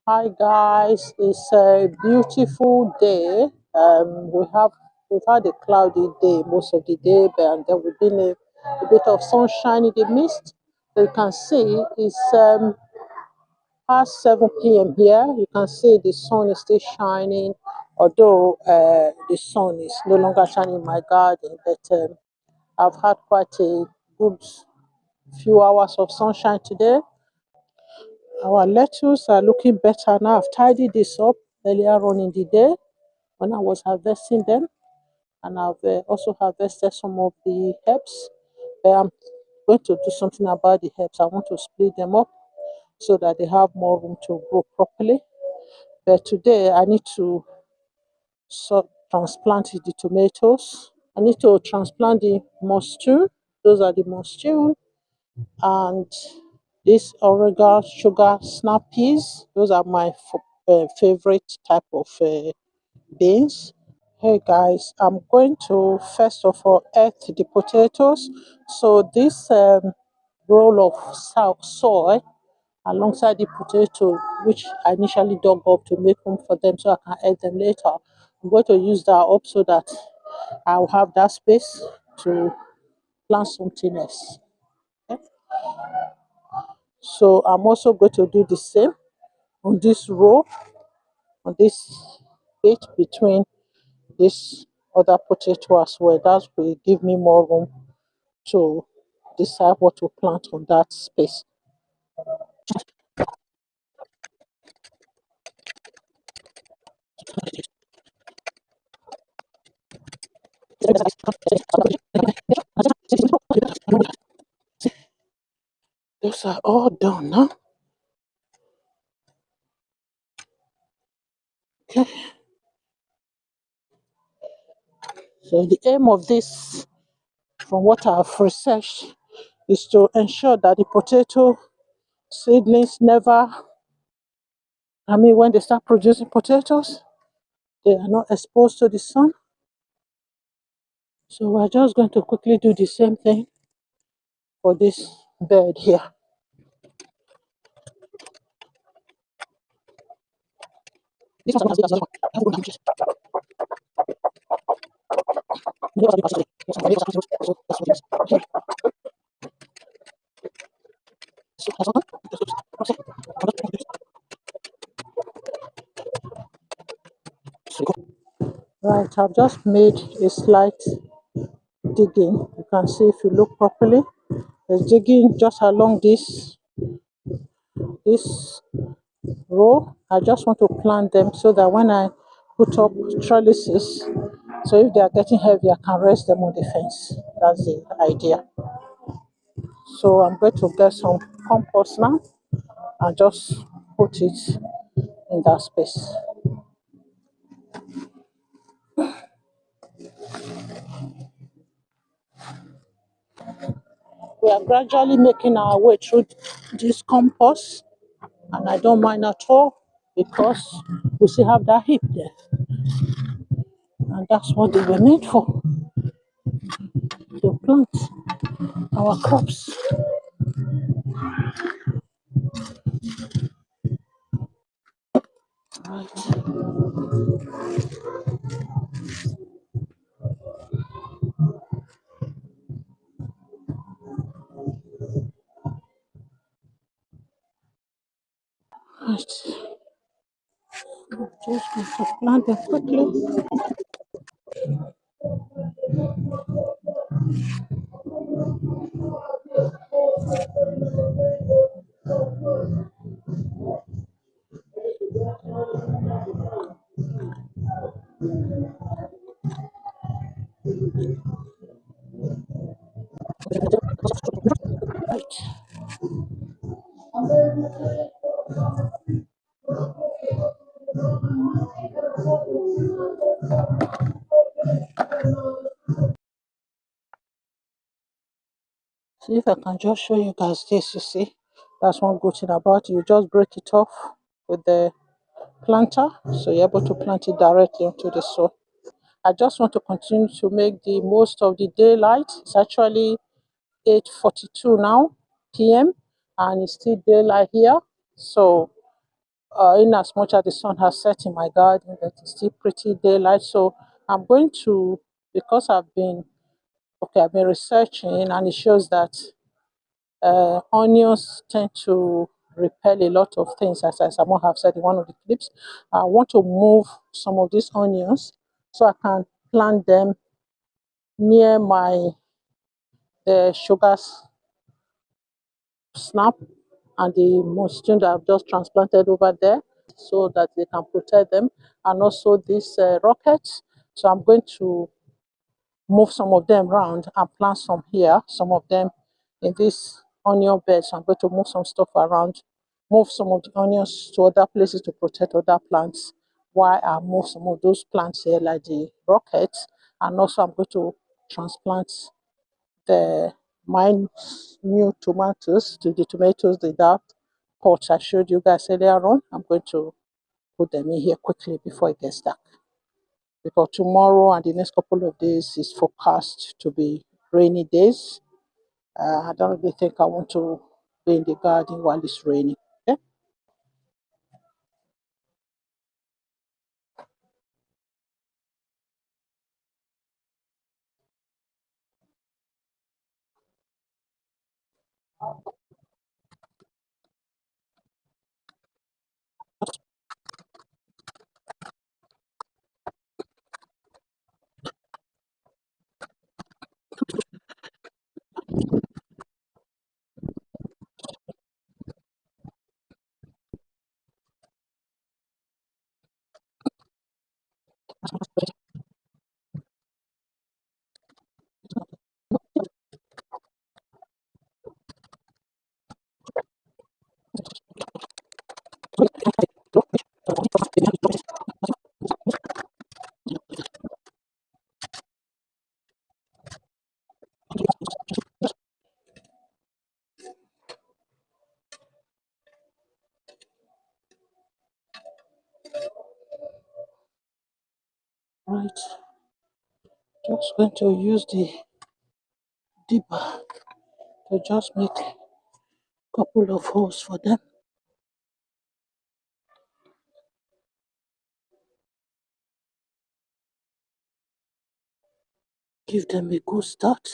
Hi guys, it's a beautiful day. We've had a cloudy day most of the day, but and there will be a bit of sunshine in the mist. So you can see it's past 7 p.m. here. You can see the sun is still shining, although the sun is no longer shining in my garden. But I've had quite a good few hours of sunshine today. Our lettuce are looking better now. I've tidied this up earlier on in the day when I was harvesting them, and I've also harvested some of the herbs. I'm going to do something about the herbs. I want to split them up so that they have more room to grow properly. But today I need to transplant the tomatoes. I need to transplant the mustard. Those are the mustard and this oregano sugar snap peas. Those are my favorite type of beans. Hey guys, I'm going to first of all earth the potatoes. So this roll of soil alongside the potato, which I initially dug up to make room for them so I can earth them later. I'm going to use that up so that I'll have that space to plant something else. Okay? So I'm also going to do the same on this row, on this bit between this other potato as well. That will give me more room to decide what to plant on that space. Those are all done now. Okay. So the aim of this, from what I've researched, is to ensure that the potato seedlings never, when they start producing potatoes, they are not exposed to the sun. So we're just going to quickly do the same thing for this bed here. This one has Right, I've just made a slight digging. You can see if you look properly, there's digging just along this row. I just want to plant them so that when I put up trellises, so if they are getting heavy, I can rest them on the fence. That's the idea. So I'm going to get some compost now and just put it in that space. We are gradually making our way through this compost, and I don't mind at all because we still have that heap there, and that's what they were made for, to plant our crops. Right. Right. Just going to plant them quickly. Right. See if I can just show you guys this. You see, that's one good thing about it. You just break it off with the planter, so you're able to plant it directly into the soil. I just want to continue to make the most of the daylight. It's actually 8:42 now p.m. and it's still daylight here. So in as much as the sun has set in my garden, but it's still pretty daylight. So I'm going to, because I've been researching, and it shows that onions tend to repel a lot of things, as Samo have said in one of the clips. I want to move some of these onions so I can plant them near my the sugar snap and the mustard that I've just transplanted over there so that they can protect them, and also these rockets. So I'm going to move some of them around and plant some here, some of them in this onion bed. So I'm going to move some stuff around, move some of the onions to other places to protect other plants while I move some of those plants here like the rockets. And also I'm going to transplant the my new tomatoes to the tomatoes in that pot I showed you guys earlier on. I'm going to put them in here quickly before it gets dark, because tomorrow and the next couple of days is forecast to be rainy days. I don't really think I want to be in the garden while it's raining. Okay? Right. Just going to use the dipper to just make a couple of holes for them. Give them a good start.